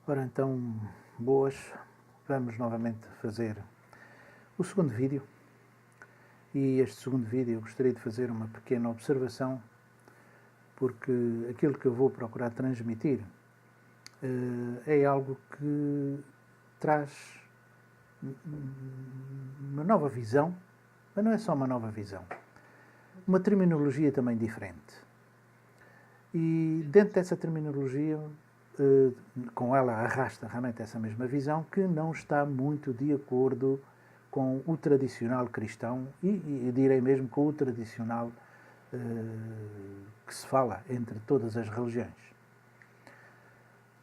Ora então, boas, vamos novamente fazer o segundo vídeo. E este segundo vídeo eu gostaria de fazer uma pequena observação, porque aquilo que eu vou procurar transmitir é algo que traz uma nova visão, mas não é só uma nova visão, uma terminologia também diferente. E dentro dessa terminologia, com ela arrasta realmente essa mesma visão que não está muito de acordo com o tradicional cristão e direi mesmo com o tradicional que se fala entre todas as religiões.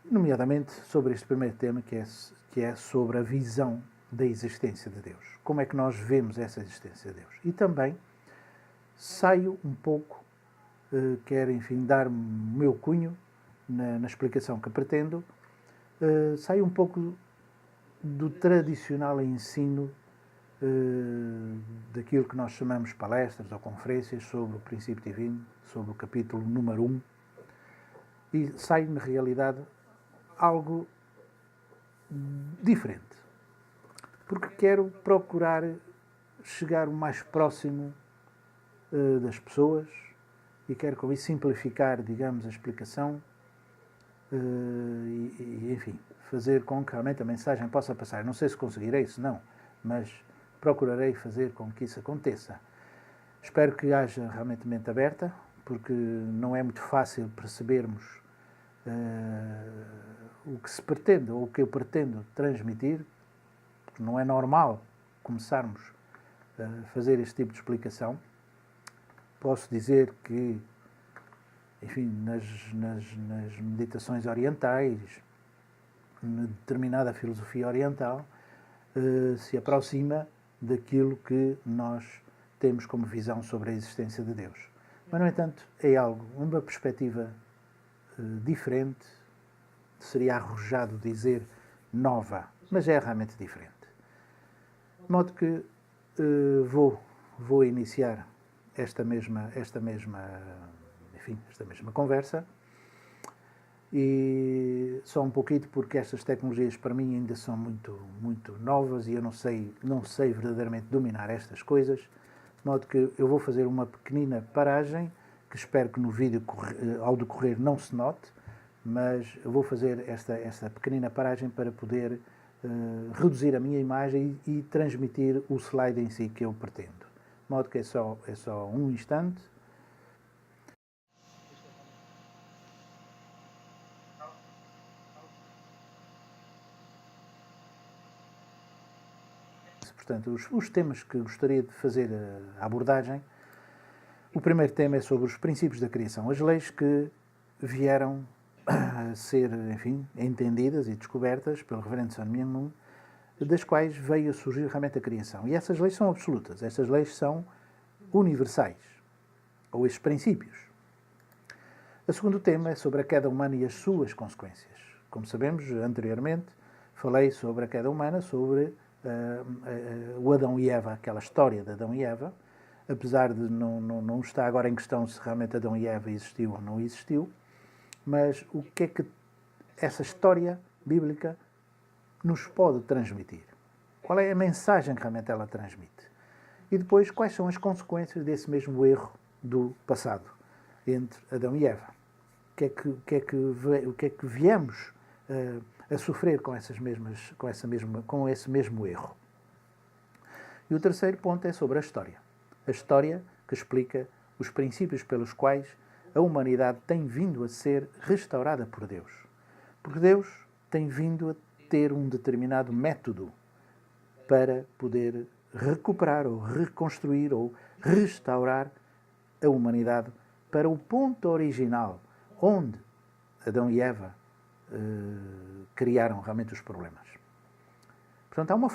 Nomeadamente sobre este primeiro tema que é sobre a visão da existência de Deus. Como é que nós vemos essa existência de Deus? E também saio um pouco, quero enfim dar o meu cunho na explicação que pretendo, saio um pouco do tradicional ensino daquilo que nós chamamos palestras ou conferências sobre o princípio divino, sobre o capítulo número 1, e saio na realidade algo diferente, porque quero procurar chegar o mais próximo das pessoas e quero com isso simplificar, digamos, a explicação e enfim, fazer com que realmente a mensagem possa passar. Não sei se conseguirei, se não, mas procurarei fazer com que isso aconteça. Espero que haja realmente mente aberta, porque não é muito fácil percebermos o que se pretende ou o que eu pretendo transmitir, porque não é normal começarmos a fazer este tipo de explicação. Posso dizer que, enfim, nas meditações orientais, na determinada filosofia oriental, se aproxima daquilo que nós temos como visão sobre a existência de Deus. Mas, no entanto, é algo, uma perspectiva diferente, seria arrojado dizer nova, mas é realmente diferente. De modo que vou iniciar esta mesma conversa, e só um pouquinho porque estas tecnologias para mim ainda são muito novas e eu não sei verdadeiramente dominar estas coisas, de modo que eu vou fazer uma pequenina paragem, que espero que no vídeo ao decorrer não se note, mas eu vou fazer esta pequenina paragem para poder reduzir a minha imagem e transmitir o slide em si que eu pretendo. De modo que é só um instante. Portanto, os temas que gostaria de fazer a abordagem, o primeiro tema é sobre os princípios da criação, as leis que vieram a ser, enfim, entendidas e descobertas pelo reverendo Sun Myung Moon, das quais veio a surgir realmente a criação. E essas leis são absolutas, essas leis são universais, ou esses princípios. O segundo tema é sobre a queda humana e as suas consequências. Como sabemos, anteriormente, falei sobre a queda humana, sobre o Adão e Eva, aquela história de Adão e Eva, apesar de não estar agora em questão se realmente Adão e Eva existiu ou não existiu, mas o que é que essa história bíblica nos pode transmitir? Qual é a mensagem que realmente ela transmite? E depois, quais são as consequências desse mesmo erro do passado entre Adão e Eva? O que é que viemos a sofrer com esse mesmo erro? E o terceiro ponto é sobre a história. A história que explica os princípios pelos quais a humanidade tem vindo a ser restaurada por Deus. Porque Deus tem vindo a ter um determinado método para poder recuperar ou reconstruir ou restaurar a humanidade para o ponto original, onde Adão e Eva criaram realmente os problemas. Portanto, há uma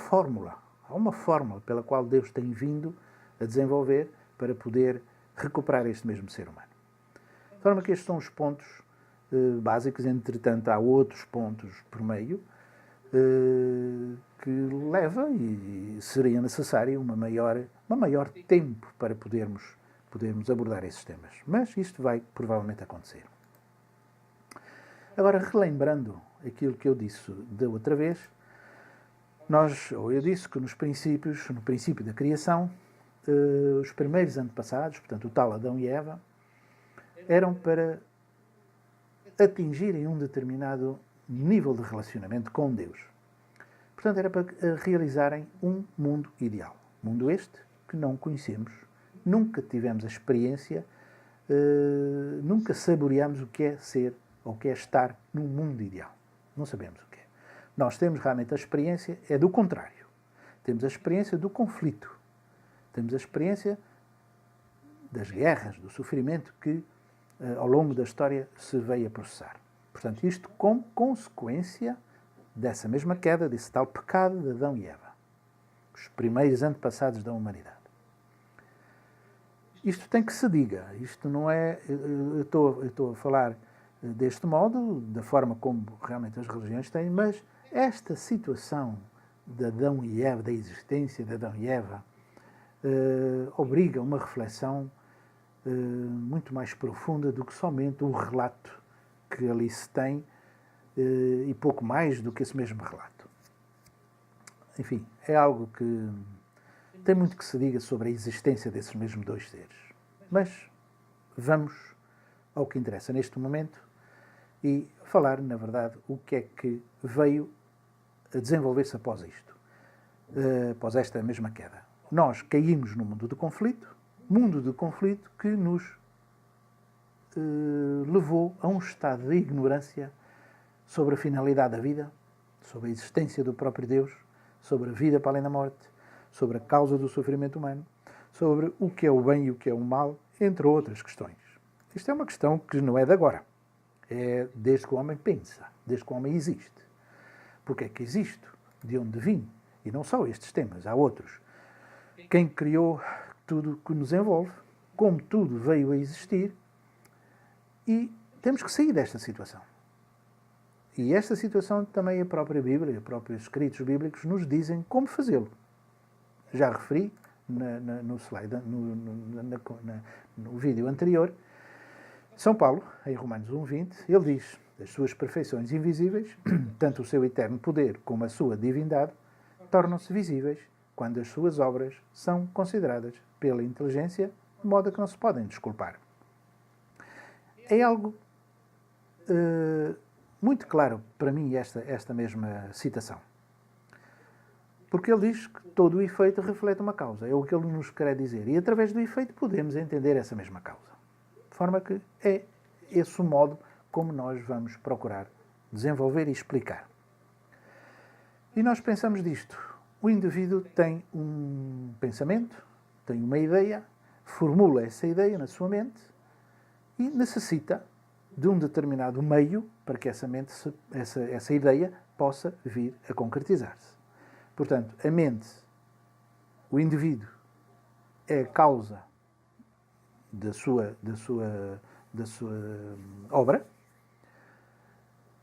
fórmula pela qual Deus tem vindo a desenvolver para poder recuperar este mesmo ser humano. De forma que estes são os pontos básicos, entretanto há outros pontos por meio que leva e seria necessário uma maior tempo para podermos abordar esses temas. Mas isto vai provavelmente acontecer. Agora, relembrando aquilo que eu disse da outra vez, eu disse que no princípio da criação, os primeiros antepassados, portanto o tal Adão e Eva, eram para atingirem um determinado nível de relacionamento com Deus. Portanto, era para realizarem um mundo ideal. Mundo este que não conhecemos, nunca tivemos a experiência, nunca saboreamos o que é ser ou o que é estar num mundo ideal. Não sabemos o que é. Nós temos realmente a experiência, é do contrário. Temos a experiência do conflito. Temos a experiência das guerras, do sofrimento que ao longo da história se veio a processar. Portanto, isto como consequência dessa mesma queda, desse tal pecado de Adão e Eva. Os primeiros antepassados da humanidade. Isto tem que se diga. Isto não é... Eu estou a falar deste modo, da forma como realmente as religiões têm, mas esta situação de Adão e Eva, da existência de Adão e Eva, obriga a uma reflexão muito mais profunda do que somente o relato que ali se tem e pouco mais do que esse mesmo relato. Enfim, é algo que tem muito que se diga sobre a existência desses mesmos dois seres. Mas vamos ao que interessa neste momento e falar, na verdade, o que é que veio a desenvolver-se após isto, após esta mesma queda. Nós caímos no mundo de conflito que nos levou a um estado de ignorância sobre a finalidade da vida, sobre a existência do próprio Deus, sobre a vida para além da morte, sobre a causa do sofrimento humano, sobre o que é o bem e o que é o mal, entre outras questões. Isto é uma questão que não é de agora. É desde que o homem pensa, desde que o homem existe. Porque é que existo? De onde vim? E não só estes temas, há outros. Quem criou tudo que nos envolve, como tudo veio a existir, e temos que sair desta situação. E esta situação também a própria Bíblia, os próprios escritos bíblicos nos dizem como fazê-lo. Já referi no slide, no vídeo anterior, São Paulo, em Romanos 1:20, ele diz: as suas perfeições invisíveis, tanto o seu eterno poder como a sua divindade, tornam-se visíveis quando as suas obras são consideradas pela inteligência de modo a que não se podem desculpar. É algo muito claro para mim esta mesma citação. Porque ele diz que todo o efeito reflete uma causa. É o que ele nos quer dizer. E através do efeito podemos entender essa mesma causa. De forma que é esse o modo como nós vamos procurar desenvolver e explicar. E nós pensamos disto. O indivíduo tem um pensamento, tem uma ideia, formula essa ideia na sua mente e necessita de um determinado meio para que essa ideia possa vir a concretizar-se. Portanto, a mente, o indivíduo, é a causa da sua obra.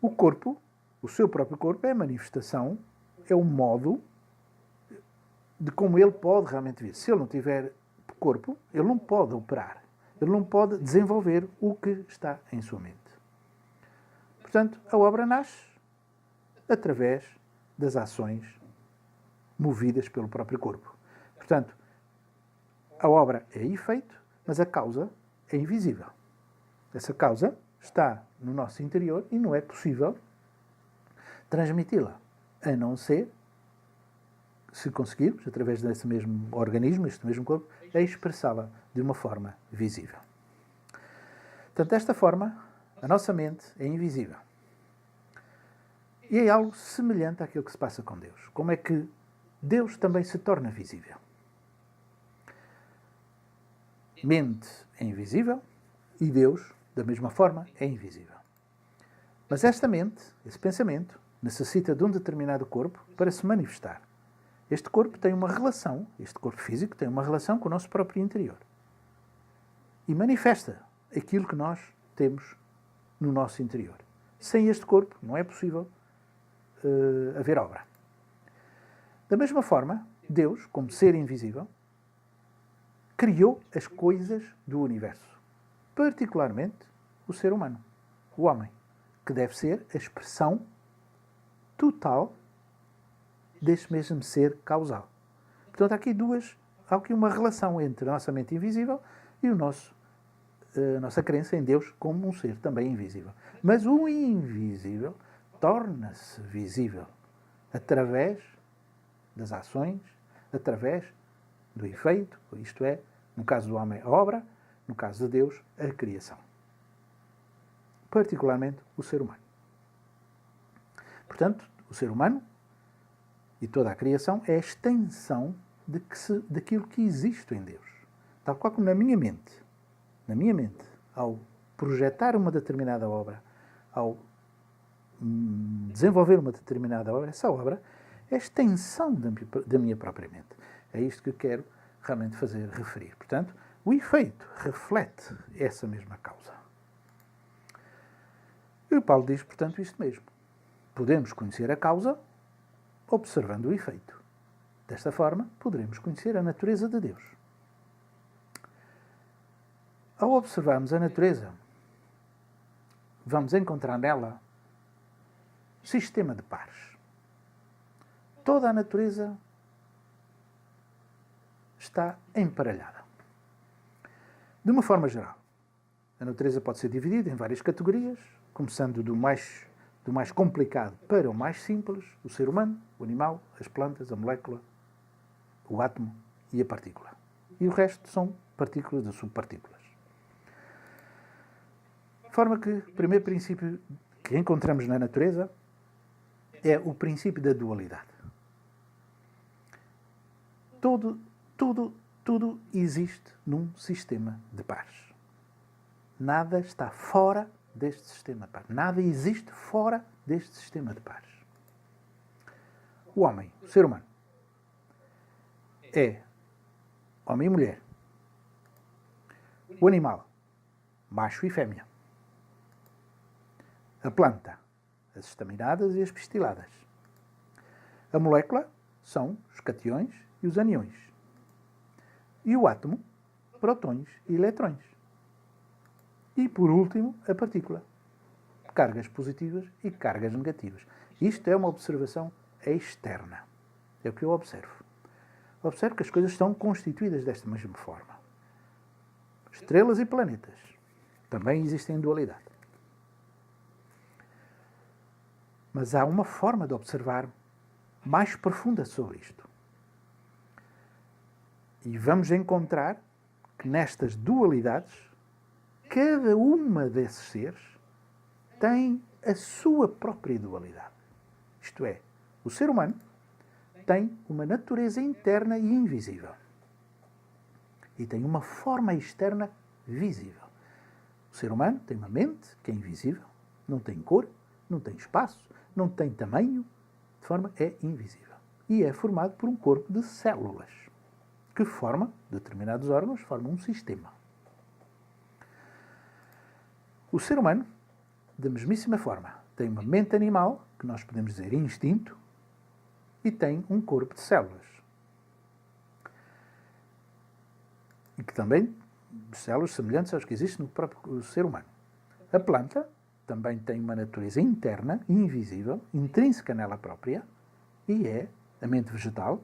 O corpo, o seu próprio corpo, é a manifestação, é o modo de como ele pode realmente vir. Se ele não tiver corpo, ele não pode operar. Ele não pode desenvolver o que está em sua mente. Portanto, a obra nasce através das ações movidas pelo próprio corpo. Portanto, a obra é efeito, mas a causa é invisível. Essa causa está no nosso interior e não é possível transmiti-la, a não ser, se conseguirmos, através desse mesmo organismo, este mesmo corpo, é expressá-la de uma forma visível. Portanto, desta forma, a nossa mente é invisível. E é algo semelhante àquilo que se passa com Deus. Como é que Deus também se torna visível? Mente é invisível e Deus, da mesma forma, é invisível. Mas esta mente, esse pensamento, necessita de um determinado corpo para se manifestar. Este corpo tem uma relação, este corpo físico tem uma relação com o nosso próprio interior. E manifesta aquilo que nós temos no nosso interior. Sem este corpo não é possível haver obra. Da mesma forma, Deus, como ser invisível, criou as coisas do universo. Particularmente o ser humano, o homem, que deve ser a expressão total deste mesmo ser causal. Portanto, há aqui uma relação entre a nossa mente invisível e a nossa crença em Deus como um ser também invisível. Mas o invisível torna-se visível através das ações, através do efeito, isto é, no caso do homem, a obra, no caso de Deus, a criação. Particularmente o ser humano. Portanto, o ser humano e toda a criação é a extensão daquilo que existe em Deus. Tal qual como na minha mente, ao projetar uma determinada obra, ao desenvolver uma determinada obra, essa obra é a extensão da minha própria mente. É isto que quero realmente referir. Portanto, o efeito reflete essa mesma causa. E o Paulo diz, portanto, isto mesmo. Podemos conhecer a causa observando o efeito. Desta forma, poderemos conhecer a natureza de Deus. Ao observarmos a natureza, vamos encontrar nela um sistema de pares. Toda a natureza está emparelhada. De uma forma geral, a natureza pode ser dividida em várias categorias, começando do mais complicado para o mais simples, o ser humano, o animal, as plantas, a molécula, o átomo e a partícula. E o resto são partículas e subpartículas. De forma que o primeiro princípio que encontramos na natureza é o princípio da dualidade. Tudo existe num sistema de pares. Nada está fora deste sistema de pares. Nada existe fora deste sistema de pares. O homem, o ser humano, é homem e mulher. O animal, macho e fêmea. A planta, as estaminadas e as pistiladas. A molécula são os cations e os aniões. E o átomo, prótons e eletrões. E, por último, a partícula. Cargas positivas e cargas negativas. Isto é uma observação externa. É o que eu observo. Observo que as coisas estão constituídas desta mesma forma. Estrelas e planetas também existem em dualidade. Mas há uma forma de observar mais profunda sobre isto. E vamos encontrar que nestas dualidades, cada uma desses seres tem a sua própria dualidade. Isto é, o ser humano tem uma natureza interna e invisível. E tem uma forma externa visível. O ser humano tem uma mente que é invisível, não tem cor, não tem espaço, não tem tamanho, de forma é invisível. E é formado por um corpo de células que formam, determinados órgãos, formam um sistema. O ser humano, da mesmíssima forma, tem uma mente animal, que nós podemos dizer instinto, e tem um corpo de células. E que também, células semelhantes às que existem no próprio ser humano. A planta também tem uma natureza interna, invisível, intrínseca nela própria, e é a mente vegetal,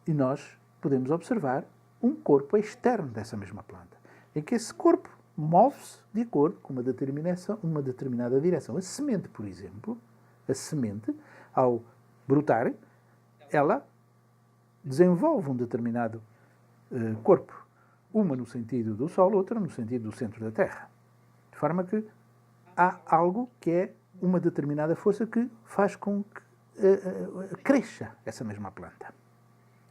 e nós podemos observar um corpo externo dessa mesma planta, em que esse corpo move-se de acordo com uma determinada direção. A semente, por exemplo, ao brotar, ela desenvolve um determinado corpo. Uma no sentido do Sol, outra no sentido do centro da Terra. De forma que há algo que é uma determinada força que faz com que cresça essa mesma planta.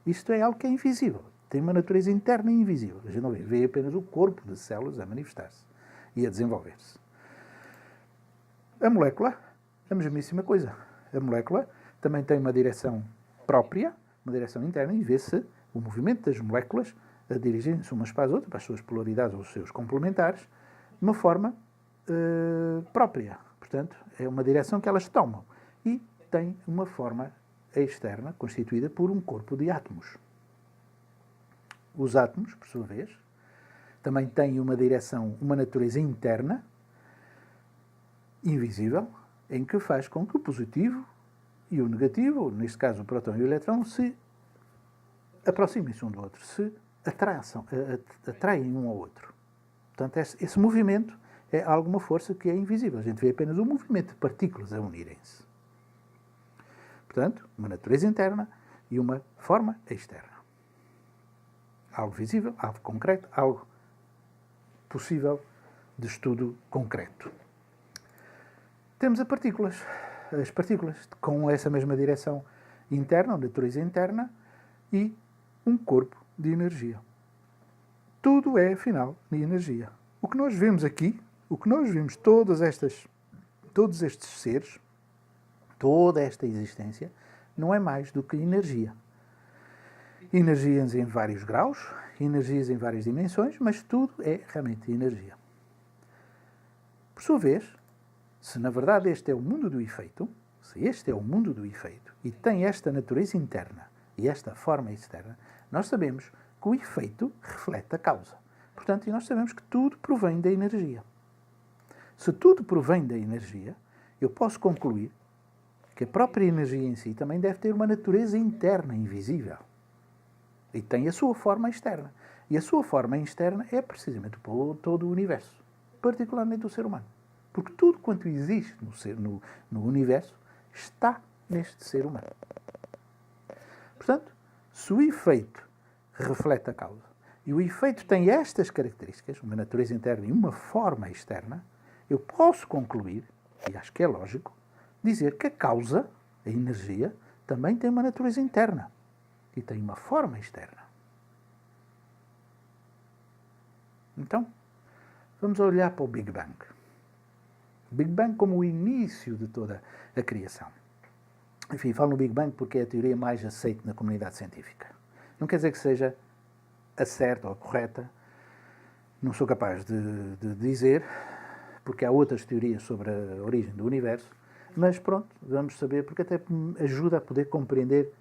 Isto é algo que é invisível. Tem uma natureza interna e invisível. A gente não vê apenas o corpo de células a manifestar-se e a desenvolver-se. A molécula, a mesmíssima coisa. A molécula também tem uma direção própria, uma direção interna, e vê-se o movimento das moléculas a dirigirem-se umas para as outras, para as suas polaridades ou os seus complementares, de uma forma própria. Portanto, é uma direção que elas tomam. E tem uma forma externa, constituída por um corpo de átomos. Os átomos, por sua vez, também têm uma direção, uma natureza interna, invisível, em que faz com que o positivo e o negativo, neste caso o próton e o elétron, se aproximem-se um do outro, se atraem um ao outro. Portanto, esse movimento é alguma força que é invisível. A gente vê apenas o movimento de partículas a unirem-se. Portanto, uma natureza interna e uma forma externa. Algo visível, algo concreto, algo possível de estudo concreto. Temos as partículas com essa mesma direção interna, ou natureza interna, e um corpo de energia. Tudo é, afinal, de energia. O que nós vemos aqui, todos estes seres, toda esta existência, não é mais do que energia. Energias em vários graus, energias em várias dimensões, mas tudo é realmente energia. Por sua vez, se na verdade este é o mundo do efeito, e tem esta natureza interna e esta forma externa, nós sabemos que o efeito reflete a causa. Portanto, nós sabemos que tudo provém da energia. Se tudo provém da energia, eu posso concluir que a própria energia em si também deve ter uma natureza interna invisível. E tem a sua forma externa. E a sua forma externa é precisamente todo o universo, particularmente o ser humano. Porque tudo quanto existe no universo está neste ser humano. Portanto, se o efeito reflete a causa, e o efeito tem estas características, uma natureza interna e uma forma externa, eu posso concluir, e acho que é lógico, dizer que a causa, a energia, também tem uma natureza interna e tem uma forma externa. Então, vamos olhar para o Big Bang. O Big Bang como o início de toda a criação. Enfim, falo no Big Bang porque é a teoria mais aceita na comunidade científica. Não quer dizer que seja a certa ou a correta. Não sou capaz de dizer, porque há outras teorias sobre a origem do universo. Mas pronto, vamos saber, porque até me ajuda a poder compreender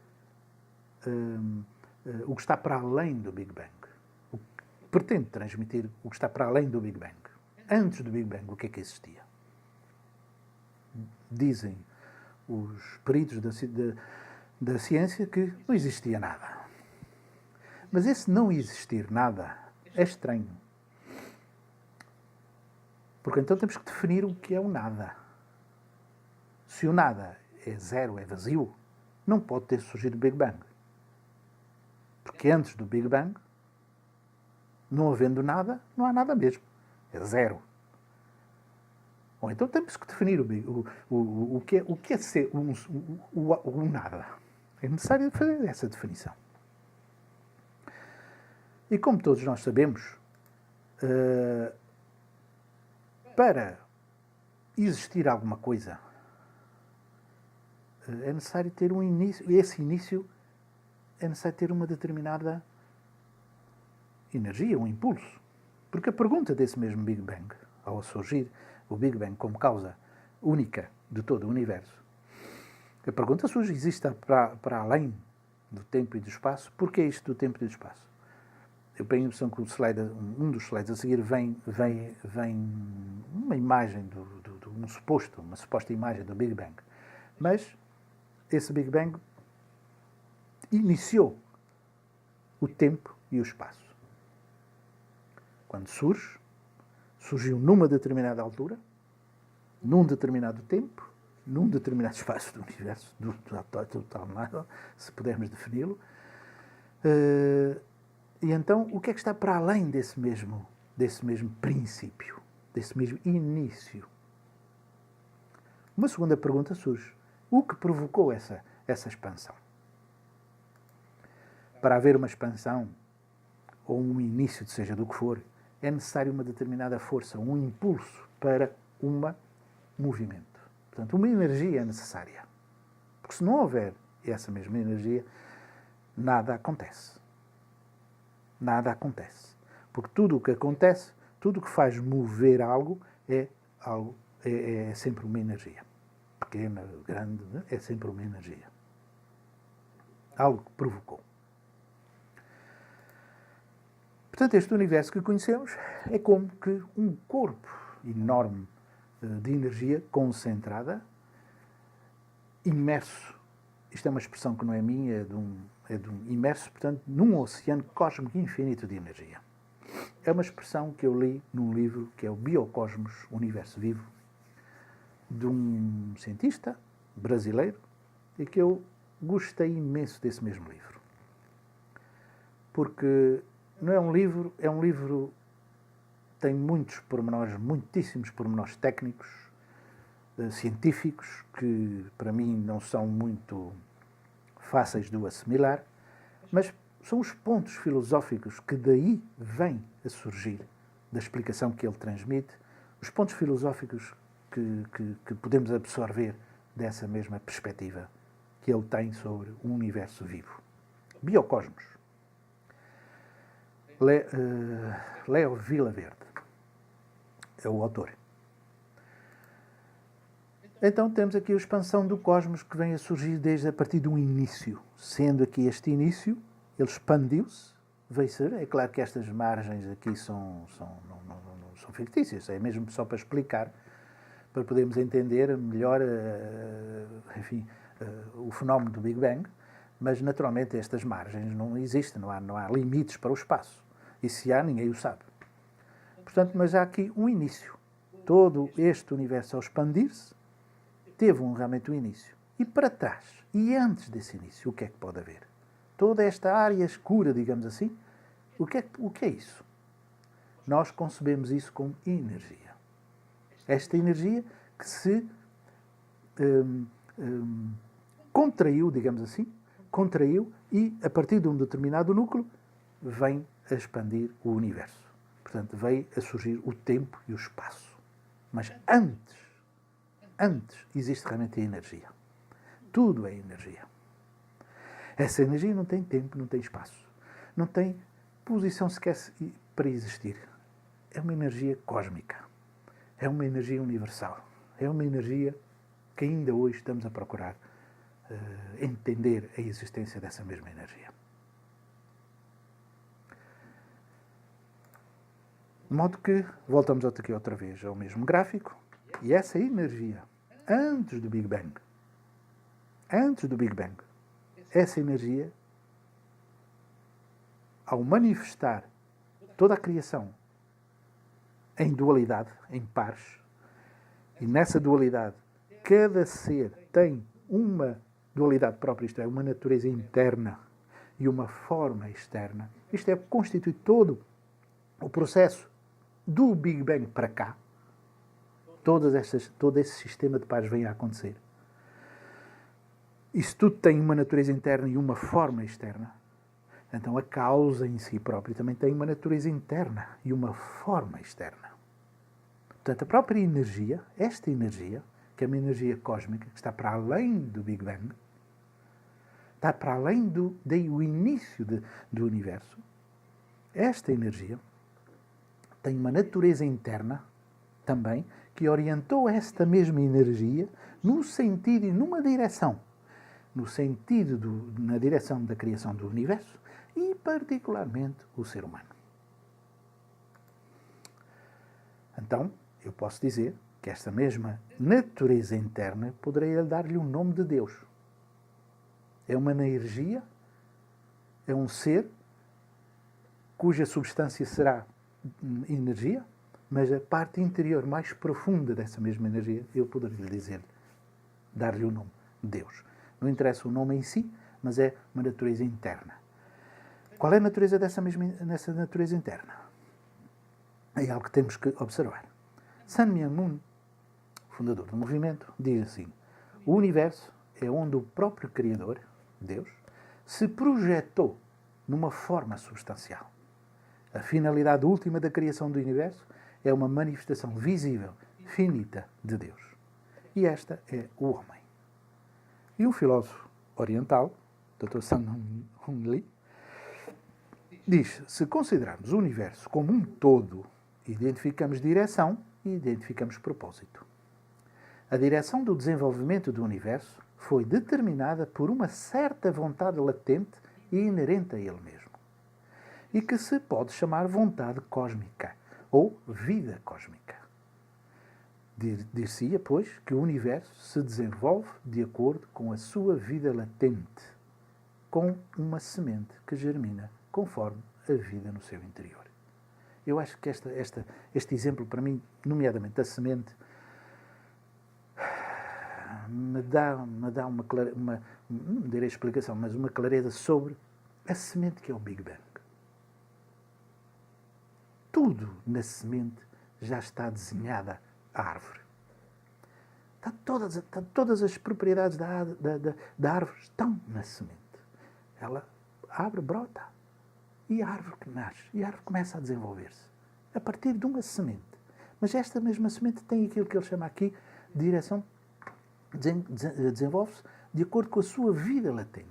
o que está para além do Big Bang. Pretende transmitir o que está para além do Big Bang. Antes do Big Bang, o que é que existia? Dizem os peritos da ciência que não existia nada. Mas esse não existir nada é estranho. Porque então temos que definir o que é o nada. Se o nada é zero, é vazio, não pode ter surgido o Big Bang. Porque antes do Big Bang, não havendo nada, não há nada mesmo. É zero. Ou então temos que definir o que é ser o nada. É necessário fazer essa definição. E como todos nós sabemos, para existir alguma coisa, é necessário ter um início, e esse início é necessário ter uma determinada energia, um impulso. Porque a pergunta desse mesmo Big Bang, ao surgir o Big Bang como causa única de todo o universo, a pergunta surge, existe para além do tempo e do espaço? Porquê isto do tempo e do espaço? Eu tenho a impressão que um dos slides a seguir vem uma imagem uma suposta imagem do Big Bang. Mas esse Big Bang iniciou o tempo e o espaço. Quando surgiu numa determinada altura, num determinado tempo, num determinado espaço do universo, do total nada, se pudermos defini-lo. E então, o que é que está para além desse mesmo princípio, desse mesmo início? Uma segunda pergunta surge. O que provocou essa expansão? Para haver uma expansão, ou um início, seja do que for, é necessário uma determinada força, um impulso para um movimento. Portanto, uma energia é necessária. Porque se não houver essa mesma energia, nada acontece. Nada acontece. Porque tudo o que acontece, tudo o que faz mover algo é sempre uma energia. Pequena, grande, é sempre uma energia. Algo que provocou. Portanto, este universo que conhecemos é como que um corpo enorme de energia concentrada imerso, isto é uma expressão que não é minha, é de um imerso, portanto, num oceano cósmico infinito de energia. É uma expressão que eu li num livro que é o Biocosmos, Universo Vivo, de um cientista brasileiro, e que eu gostei imenso desse mesmo livro. Porque não é um livro tem muitos pormenores, muitíssimos pormenores técnicos, científicos, que para mim não são muito fáceis de o assimilar, mas são os pontos filosóficos que daí vêm a surgir, da explicação que ele transmite, os pontos filosóficos que podemos absorver dessa mesma perspectiva que ele tem sobre o universo vivo. Biocosmos. Leo Vilaverde é o autor. Então temos aqui a expansão do cosmos que vem a surgir desde a partir de um início. Sendo aqui este início, ele expandiu-se, veio ser. É claro que estas margens aqui são fictícias, é mesmo só para explicar, para podermos entender melhor o fenómeno do Big Bang, mas naturalmente estas margens não existem, não há limites para o espaço. E se há, ninguém o sabe. Portanto, mas há aqui um início. Todo este universo, ao expandir-se, teve realmente um início. E para trás, e antes desse início, o que é que pode haver? Toda esta área escura, digamos assim, o que é isso? Nós concebemos isso como energia. Esta energia que se contraiu, digamos assim, e, a partir de um determinado núcleo, vem a expandir o universo. Portanto, veio a surgir o tempo e o espaço. Mas antes existe realmente a energia. Tudo é energia. Essa energia não tem tempo, não tem espaço. Não tem posição sequer para existir. É uma energia cósmica. É uma energia universal. É uma energia que ainda hoje estamos a procurar entender a existência dessa mesma energia. De modo que, voltamos aqui outra vez ao mesmo gráfico, e essa energia, antes do Big Bang, essa energia, ao manifestar toda a criação em dualidade, em pares, e nessa dualidade, cada ser tem uma dualidade própria, isto é, uma natureza interna e uma forma externa. Isto é, constitui todo o processo do Big Bang para cá. Todo esse sistema de pares vem a acontecer. Isso tudo tem uma natureza interna e uma forma externa. Então a causa em si própria também tem uma natureza interna e uma forma externa. Portanto, a própria energia, esta energia, que é uma energia cósmica, que está para além do Big Bang, está para além do início do universo, esta energia tem uma natureza interna também que orientou esta mesma energia no sentido e numa direção. No sentido na direção da criação do universo e, particularmente, o ser humano. Então, eu posso dizer que esta mesma natureza interna poderia dar-lhe o nome de Deus. É uma energia, é um ser cuja substância será energia, mas a parte interior mais profunda dessa mesma energia, eu poderia dizer, dar-lhe o nome Deus. Não interessa o nome em si, mas é uma natureza interna. Qual é a natureza nessa natureza interna? É algo que temos que observar. Sun Myung Moon, fundador do movimento, diz assim: o universo é onde o próprio Criador, Deus, se projetou numa forma substancial. A finalidade última da criação do universo é uma manifestação visível, finita de Deus. E esta é o homem. E um filósofo oriental, Dr. Sun Hung Lee, diz: se considerarmos o universo como um todo, identificamos direção e identificamos propósito. A direção do desenvolvimento do universo foi determinada por uma certa vontade latente e inerente a ele mesmo, e que se pode chamar vontade cósmica ou vida cósmica. Dir-se-ia, pois, que o universo se desenvolve de acordo com a sua vida latente, com uma semente que germina conforme a vida no seu interior. Eu acho que este exemplo, para mim, nomeadamente da semente, me dá não direi explicação, mas uma clareza sobre a semente que é o Big Bang. Tudo na semente já está desenhada a árvore. Todas as propriedades da árvore estão na semente. Ela abre, brota, e a árvore que nasce, e a árvore começa a desenvolver-se a partir de uma semente. Mas esta mesma semente tem aquilo que ele chama aqui de direção, desenvolve-se de acordo com a sua vida latente,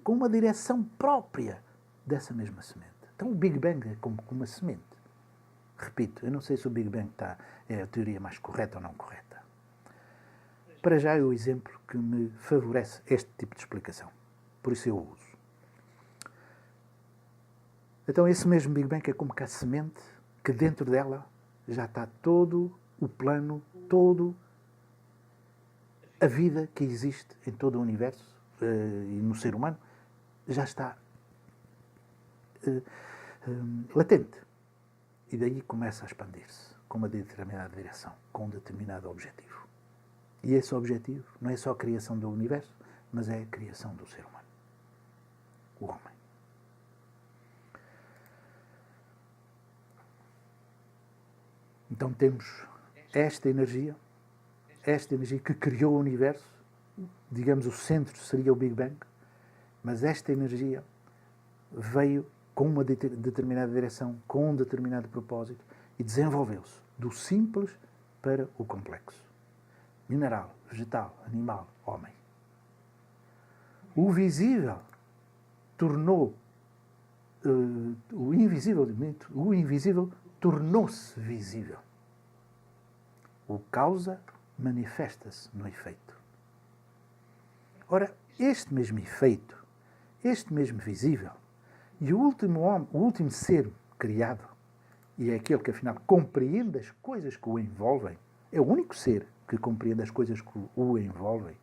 com uma direção própria dessa mesma semente. Então o Big Bang é como uma semente. Repito, eu não sei se o Big Bang é a teoria mais correta ou não correta. Para já é o exemplo que me favorece este tipo de explicação. Por isso eu o uso. Então esse mesmo Big Bang é como que a semente, que dentro dela já está todo o plano, todo a vida que existe em todo o universo e no ser humano, já está latente. E daí começa a expandir-se com uma determinada direção, com um determinado objetivo. E esse objetivo não é só a criação do universo, mas é a criação do ser humano. O homem. Então temos esta energia que criou o universo, digamos o centro seria o Big Bang, mas esta energia veio com uma determinada direção, com um determinado propósito e desenvolveu-se do simples para o complexo. Mineral, vegetal, animal, homem. O visível tornou o invisível tornou-se visível. O causa manifesta-se no efeito. Ora, este mesmo efeito, este mesmo visível, e o último ser criado, e é aquele que afinal compreende as coisas que o envolvem, é o único ser que compreende as coisas que o envolvem,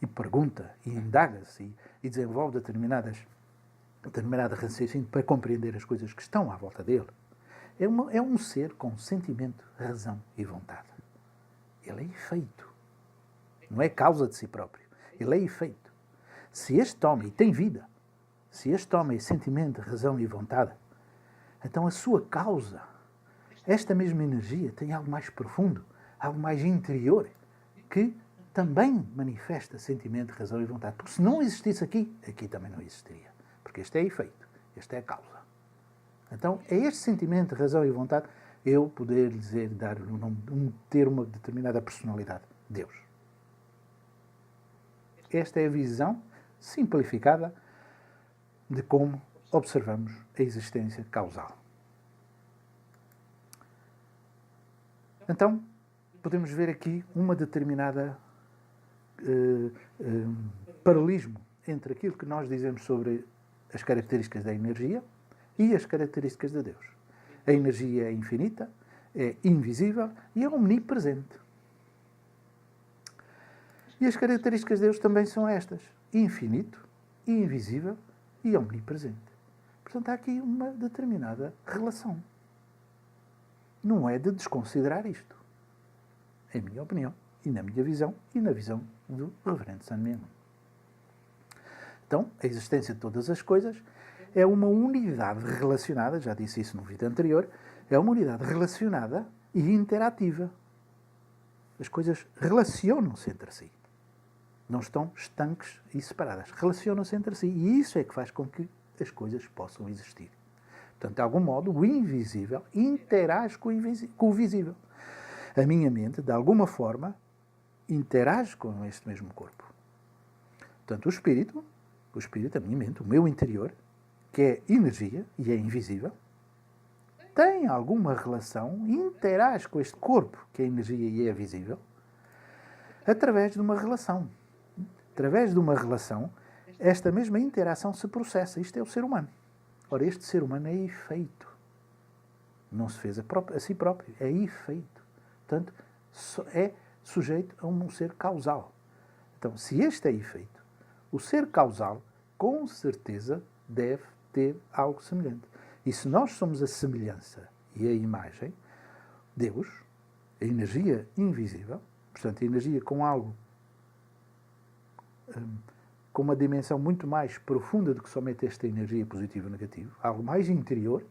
e pergunta, e indaga-se, e desenvolve determinado raciocínio para compreender as coisas que estão à volta dele. É um ser com sentimento, razão e vontade. Ele é efeito. Não é causa de si próprio. Ele é efeito. Se este homem tem vida, se este homem é sentimento, razão e vontade, então a sua causa, esta mesma energia, tem algo mais profundo, algo mais interior, que também manifesta sentimento, razão e vontade. Porque se não existisse aqui, aqui também não existiria. Porque este é efeito, este é a causa. Então, é este sentimento, razão e vontade, eu poder dizer, dar-lhe um nome, ter uma determinada personalidade. Deus. Esta é a visão simplificada de como observamos a existência causal. Então, podemos ver aqui uma determinada paralelismo entre aquilo que nós dizemos sobre as características da energia e as características de Deus. A energia é infinita, é invisível e é omnipresente. E as características de Deus também são estas: infinito, invisível e omnipresente. Portanto, há aqui uma determinada relação. Não é de desconsiderar isto. Em minha opinião, e na minha visão, e na visão do Reverendo San Mian. Então, a existência de todas as coisas é uma unidade relacionada, já disse isso no vídeo anterior, é uma unidade relacionada e interativa. As coisas relacionam-se entre si. Não estão estanques e separadas. Relacionam-se entre si. E isso é que faz com que as coisas possam existir. Portanto, de algum modo, o invisível interage com o visível. A minha mente, de alguma forma, interage com este mesmo corpo. Portanto, o espírito, a minha mente, o meu interior, que é energia e é invisível, tem alguma relação, interage com este corpo, que é energia e é visível, através de uma relação. Através de uma relação, esta mesma interação se processa. Isto é o ser humano. Ora, este ser humano é efeito. Não se fez a si próprio, é efeito. Portanto, é sujeito a um ser causal. Então, se este é efeito, o ser causal, com certeza, deve ter algo semelhante. E se nós somos a semelhança e a imagem, Deus, a energia invisível, portanto, a energia com algo, com uma dimensão muito mais profunda do que somente esta energia positiva ou negativa, algo mais interior,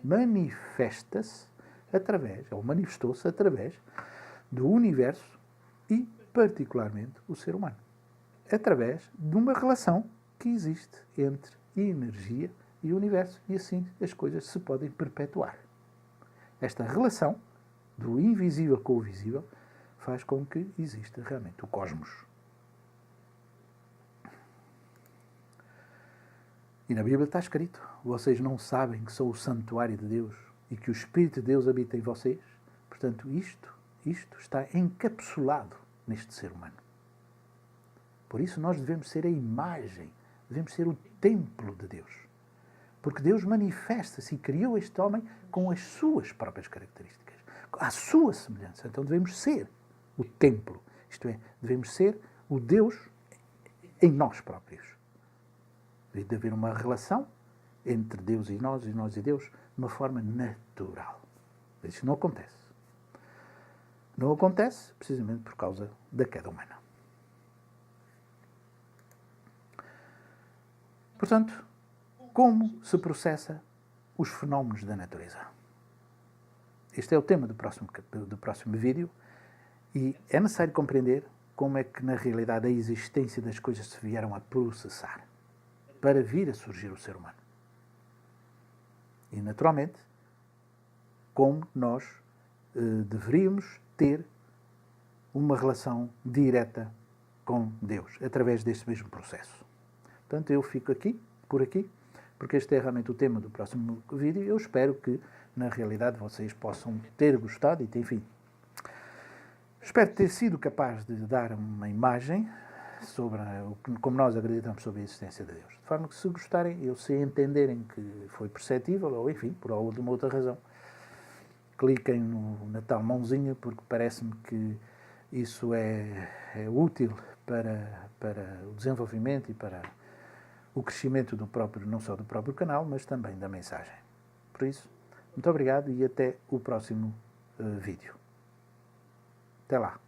manifesta-se através, ou manifestou-se através do universo e, particularmente, o ser humano. Através de uma relação que existe entre energia e o universo, e assim as coisas se podem perpetuar. Esta relação do invisível com o visível faz com que exista realmente o cosmos. E na Bíblia está escrito: vocês não sabem que sou o santuário de Deus e que o Espírito de Deus habita em vocês? Portanto, isto está encapsulado neste ser humano. Por isso nós devemos ser a imagem, devemos ser o templo de Deus. Porque Deus manifesta-se e criou este homem com as suas próprias características, à sua semelhança. Então devemos ser o templo, isto é, devemos ser o Deus em nós próprios. Deve haver uma relação entre Deus e nós e Deus, de uma forma natural. Isso não acontece. Não acontece precisamente por causa da queda humana. Portanto, como se processa os fenómenos da natureza? Este é o tema do próximo vídeo e é necessário compreender como é que, na realidade, a existência das coisas se vieram a processar para vir a surgir o ser humano. E, naturalmente, como nós deveríamos ter uma relação direta com Deus, através deste mesmo processo. Portanto, eu fico por aqui, porque este é realmente o tema do próximo vídeo e eu espero que, na realidade, vocês possam ter gostado e, enfim, espero ter sido capaz de dar uma imagem sobre como nós acreditamos sobre a existência de Deus. De forma que, se gostarem, ou se entenderem que foi perceptível, ou enfim, por alguma outra razão, cliquem na tal mãozinha, porque parece-me que isso é útil para o desenvolvimento e para o crescimento não só do próprio canal, mas também da mensagem. Por isso, muito obrigado e até o próximo vídeo. Até lá.